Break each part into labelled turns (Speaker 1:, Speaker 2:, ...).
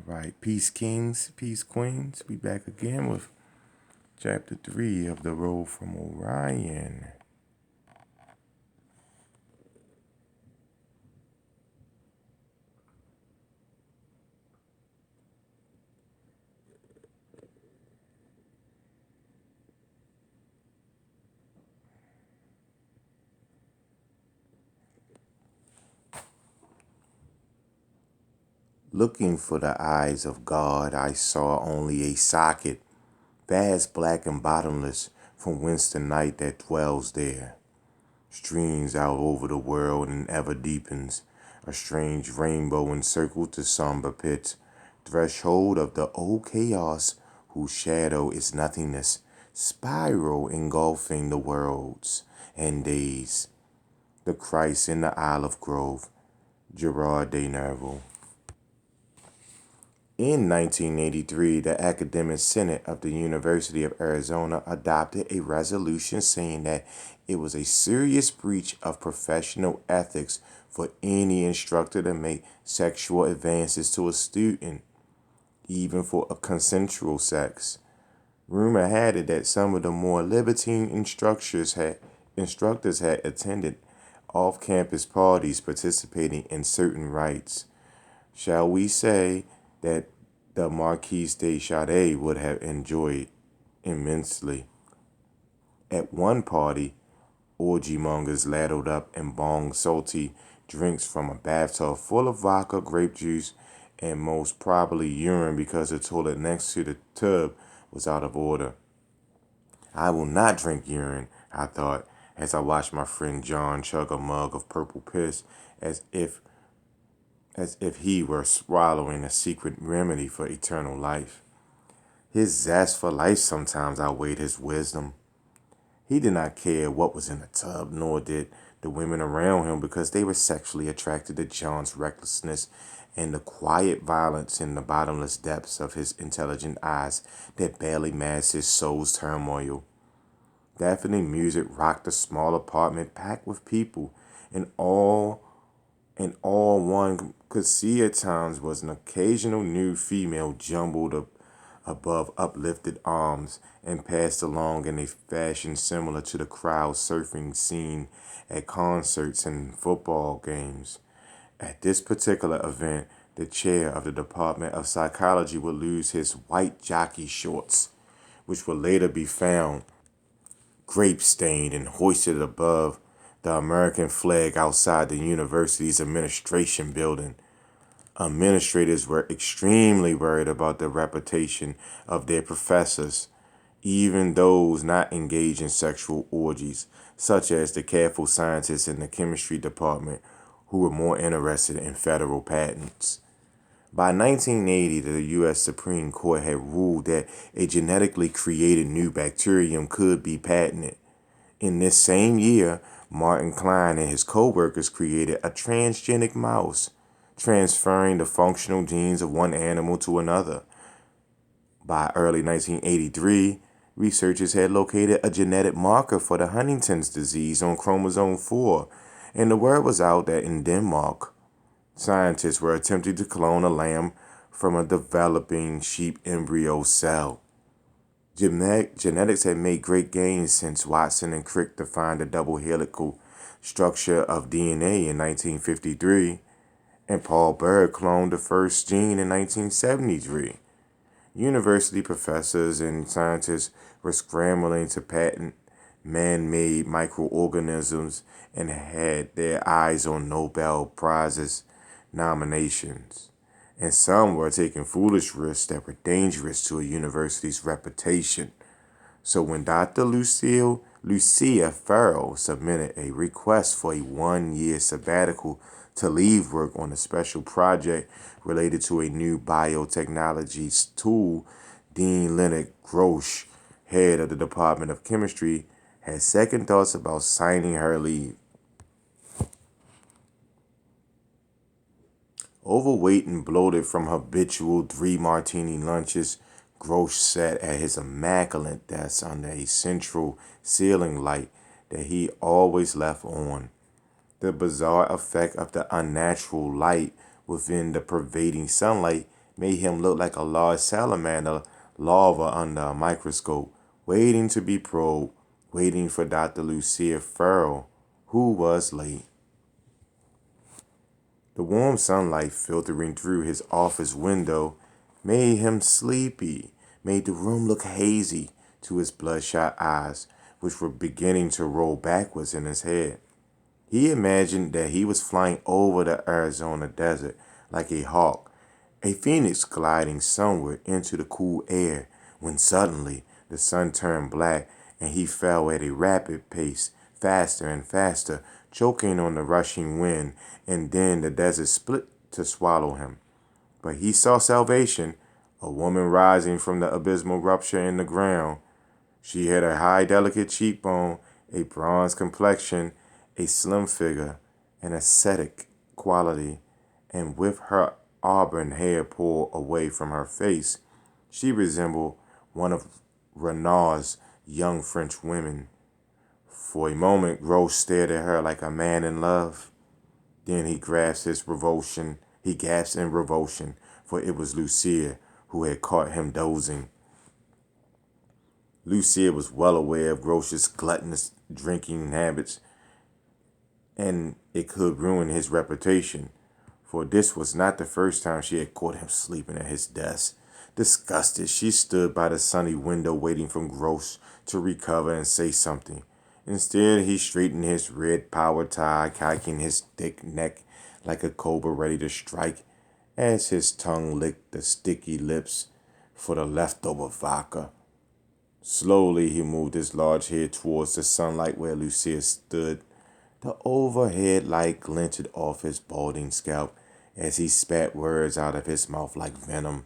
Speaker 1: Right, peace kings, peace queens. We back again with chapter 3 of the road from Orion. Looking for the eyes of God, I saw only a socket, vast, black, and bottomless, from whence the night that dwells there streams out over the world and ever deepens, a strange rainbow encircled the somber pit, threshold of the old chaos whose shadow is nothingness, spiral engulfing the worlds and days. The Christ in the Isle of Grove, Gerard de Nerval. In 1983, the Academic Senate of the University of Arizona adopted a resolution saying that it was a serious breach of professional ethics for any instructor to make sexual advances to a student, even for a consensual sex. Rumor had it that some of the more libertine instructors had attended off-campus parties participating in certain rites. Shall we say that the Marquise de Sade would have enjoyed immensely. At one party, orgy mongers ladled up and bonged salty drinks from a bathtub full of vodka, grape juice, and most probably urine because the toilet next to the tub was out of order. I will not drink urine, I thought, as I watched my friend John chug a mug of purple piss as if he were swallowing a secret remedy for eternal life. His zest for life sometimes outweighed his wisdom. He did not care what was in the tub, nor did the women around him, because they were sexually attracted to John's recklessness and the quiet violence in the bottomless depths of his intelligent eyes that barely masked his soul's turmoil. Deafening music rocked the small apartment packed with people, and all one could see at times was an occasional nude female jumbled up above uplifted arms and passed along in a fashion similar to the crowd surfing scene at concerts and football games. At this particular event, the chair of the Department of Psychology would lose his white jockey shorts, which would later be found grape-stained and hoisted above the American flag outside the university's administration building. Administrators were extremely worried about the reputation of their professors, even those not engaged in sexual orgies, such as the careful scientists in the chemistry department who were more interested in federal patents. By 1980, the U.S. Supreme Court had ruled that a genetically created new bacterium could be patented. In this same year, Martin Klein and his co-workers created a transgenic mouse, transferring the functional genes of one animal to another. By early 1983, researchers had located a genetic marker for the Huntington's disease on chromosome 4, and the word was out that in Denmark, scientists were attempting to clone a lamb from a developing sheep embryo cell. Genetics had made great gains since Watson and Crick defined the double helical structure of DNA in 1953, and Paul Berg cloned the first gene in 1973. University professors and scientists were scrambling to patent man-made microorganisms and had their eyes on Nobel Prizes nominations. And some were taking foolish risks that were dangerous to a university's reputation. So when Dr. Lucia Farrell submitted a request for a 1-year sabbatical to leave work on a special project related to a new biotechnology tool, Dean Leonard Grosh, head of the Department of Chemistry, had second thoughts about signing her leave. Overweight and bloated from habitual 3 martini lunches, Grosh sat at his immaculate desk under a central ceiling light that he always left on. The bizarre effect of the unnatural light within the pervading sunlight made him look like a large salamander larva under a microscope, waiting to be probed, waiting for Dr. Lucia Farrell, who was late. The warm sunlight filtering through his office window made him sleepy, made the room look hazy to his bloodshot eyes, which were beginning to roll backwards in his head. He imagined that he was flying over the Arizona desert like a hawk, a phoenix gliding somewhere into the cool air, when suddenly the sun turned black and he fell at a rapid pace, faster and faster, choking on the rushing wind, and then the desert split to swallow him. But he saw salvation, a woman rising from the abysmal rupture in the ground. She had a high, delicate cheekbone, a bronze complexion, a slim figure, an ascetic quality, and with her auburn hair pulled away from her face, she resembled one of Renard's young French women. For a moment, Gross stared at her like a man in love. Then he gasped in revulsion, for it was Lucia who had caught him dozing. Lucia was well aware of Gross's gluttonous drinking habits, and it could ruin his reputation, for this was not the first time she had caught him sleeping at his desk. Disgusted, she stood by the sunny window waiting for Gross to recover and say something. Instead, he straightened his red power tie, cocking his thick neck like a cobra ready to strike, as his tongue licked the sticky lips for the leftover vodka. Slowly, he moved his large head towards the sunlight where Lucia stood. The overhead light glinted off his balding scalp as he spat words out of his mouth like venom.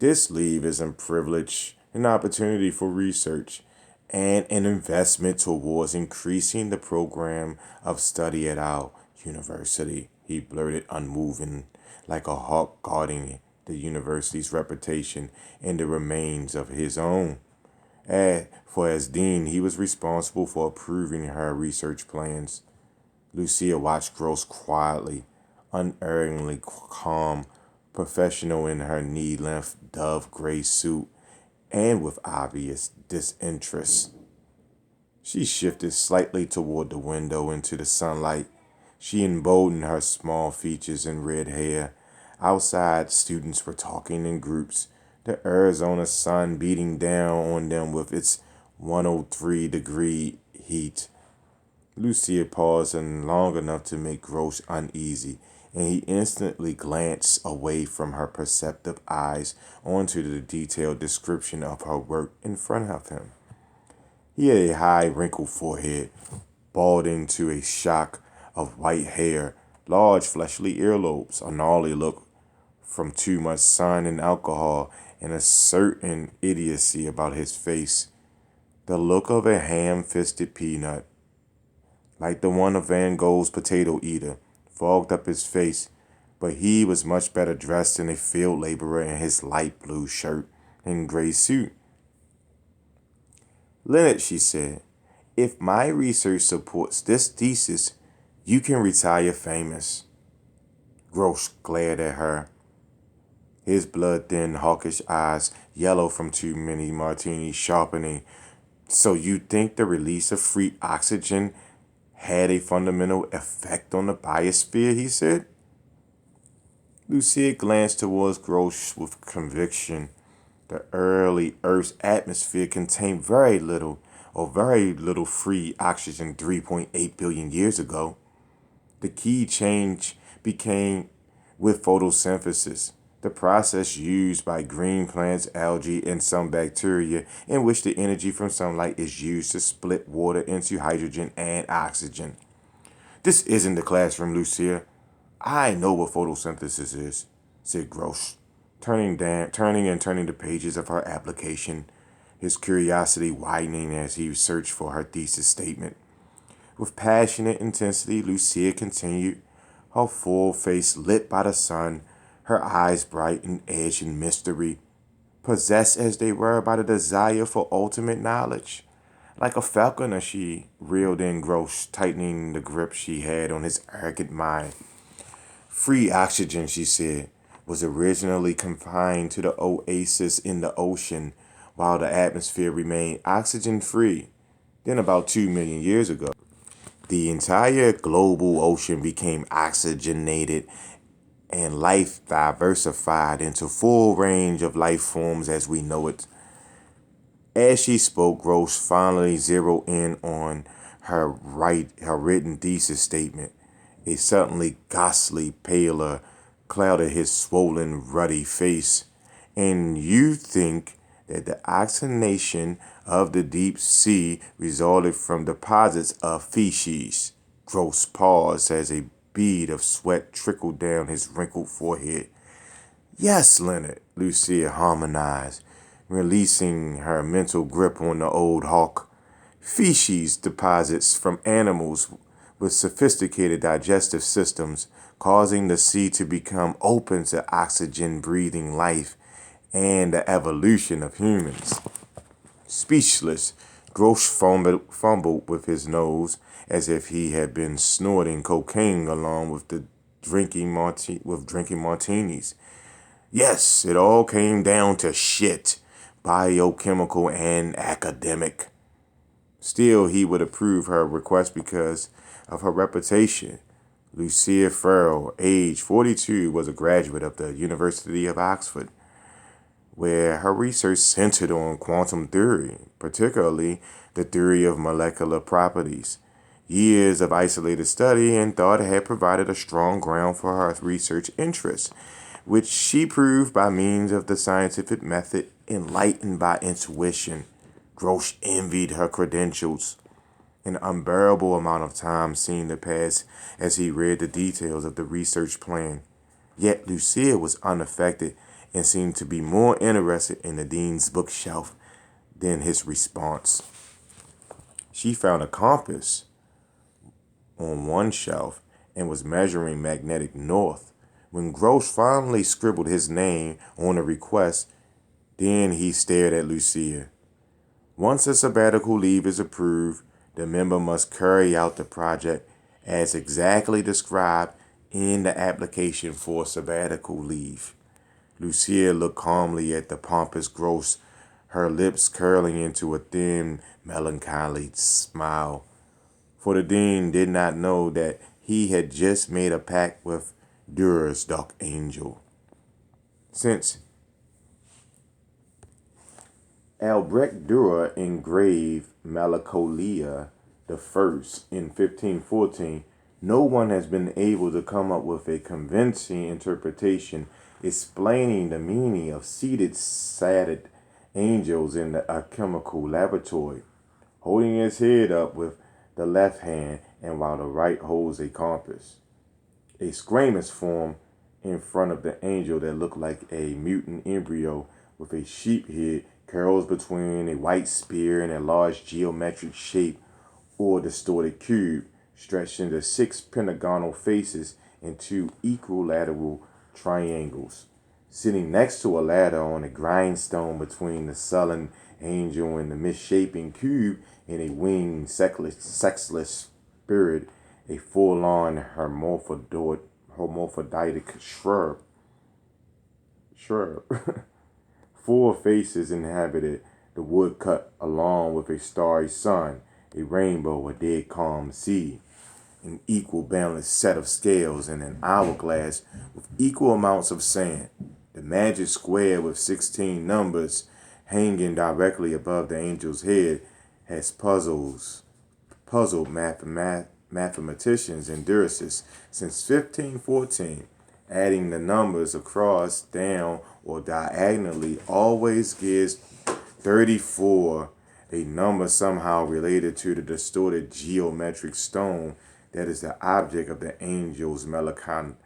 Speaker 1: This leave is a privilege, an opportunity for research, and an investment towards increasing the program of study at our university, he blurted, unmoving, like a hawk guarding the university's reputation and the remains of his own. For as dean, he was responsible for approving her research plans. Lucia watched Gross quietly, unerringly calm, professional in her knee-length dove gray suit, and with obvious disinterest. She shifted slightly toward the window into the sunlight. She emboldened her small features and red hair. Outside, students were talking in groups, the Arizona sun beating down on them with its 103-degree heat. Lucia paused long enough to make Gross uneasy, and he instantly glanced away from her perceptive eyes onto the detailed description of her work in front of him. He had a high, wrinkled forehead, balding to a shock of white hair, large fleshly earlobes, a gnarly look from too much sun and alcohol, and a certain idiocy about his face, the look of a ham-fisted peanut, like the one of Van Gogh's potato eater, fogged up his face, but he was much better dressed than a field laborer in his light blue shirt and gray suit. Leonard, she said, if my research supports this thesis, you can retire famous. Gross glared at her, his blood-thin, hawkish eyes, yellow from too many martinis, sharpening. So you think the release of free oxygen had a fundamental effect on the biosphere, he said. Lucia glanced towards Gross with conviction. The early Earth's atmosphere contained very little free oxygen 3.8 billion years ago. The key change became with photosynthesis, the process used by green plants, algae, and some bacteria, in which the energy from sunlight is used to split water into hydrogen and oxygen. This isn't the classroom, Lucia. I know what photosynthesis is, said Gross, turning the pages of her application, his curiosity widening as he searched for her thesis statement. With passionate intensity, Lucia continued, her full face lit by the sun, her eyes bright and edged in mystery, possessed as they were by the desire for ultimate knowledge. Like a falconer, she reeled in Gross, tightening the grip she had on his arrogant mind. Free oxygen, she said. was originally confined to the oasis in the ocean while the atmosphere remained oxygen free. Then, about 2 million years ago, the entire global ocean became oxygenated and life diversified into full range of life forms as we know it. As she spoke, Gross finally zeroed in on her written thesis statement. A suddenly ghastly pallor clouded his swollen, ruddy face. And you think that the oxygenation of the deep sea resulted from deposits of feces? Gross paused as a bead of sweat trickled down his wrinkled forehead. Yes, Leonard, Lucia harmonized, releasing her mental grip on the old hawk. Feces deposits from animals with sophisticated digestive systems, causing the sea to become open to oxygen breathing life and the evolution of humans. Speechless, Gross fumbled with his nose as if he had been snorting cocaine along with drinking martinis. Yes, it all came down to shit, biochemical and academic. Still, he would approve her request because of her reputation. Lucia Farrell, age 42, was a graduate of the University of Oxford, where her research centered on quantum theory, particularly the theory of molecular properties. Years of isolated study and thought had provided a strong ground for her research interests, which she proved by means of the scientific method enlightened by intuition. Grosh envied her credentials. An unbearable amount of time seemed to pass as he read the details of the research plan. Yet Lucia was unaffected and seemed to be more interested in the dean's bookshelf than his response. She found a compass on one shelf and was measuring magnetic north. When Gross finally scribbled his name on the request, then he stared at Lucia. Once a sabbatical leave is approved, the member must carry out the project as exactly described in the application for sabbatical leave. Lucia looked calmly at the pompous Gross, her lips curling into a thin, melancholy smile. For the dean did not know that he had just made a pact with Durer's dark angel. Since Albrecht Dürer engraved Melancholia the First in 1514, no one has been able to come up with a convincing interpretation explaining the meaning of seated sad angels in the alchemical laboratory, holding his head up with the left hand and while the right holds a compass. A squamous form in front of the angel that looked like a mutant embryo with a sheep head curls between a white spear and a large geometric shape or distorted cube, stretched into 6 pentagonal faces and 2 equilateral triangles. Sitting next to a ladder on a grindstone between the sullen angel and the misshapen cube and a winged sexless spirit, a forlorn hermaphroditic shrub. 4 faces inhabited the woodcut along with a starry sun, a rainbow, a dead calm sea, an equal balanced set of scales, and an hourglass with equal amounts of sand. The magic square with 16 numbers hanging directly above the angel's head has puzzled mathematicians and theorists since 1514. Adding the numbers across, down, or diagonally always gives 34, a number somehow related to the distorted geometric stone that is the object of the angel's melancholia.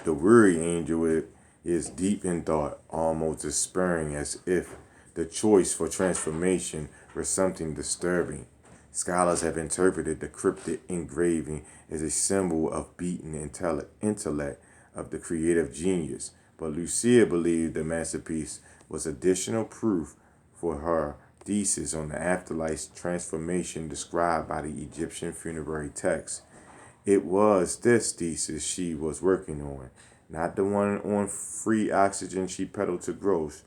Speaker 1: The weary angel is deep in thought, almost despairing, as if the choice for transformation were something disturbing. Scholars have interpreted the cryptic engraving as a symbol of beaten intellect of the creative genius, but Lucia believed the masterpiece was additional proof for her thesis on the afterlife transformation described by the Egyptian funerary text. It was this thesis she was working on, not the one on free oxygen she peddled to Gross.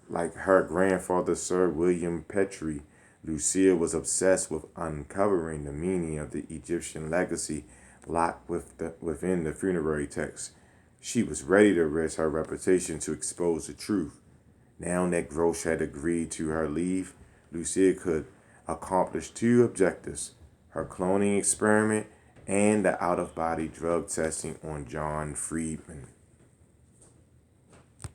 Speaker 1: Like her grandfather, Sir William Petrie, Lucille was obsessed with uncovering the meaning of the Egyptian legacy locked within the funerary text. She was ready to risk her reputation to expose the truth. Now that Grosh had agreed to her leave, Lucille could accomplish two objectives: her cloning experiment and the out of body drug testing on John Friedman.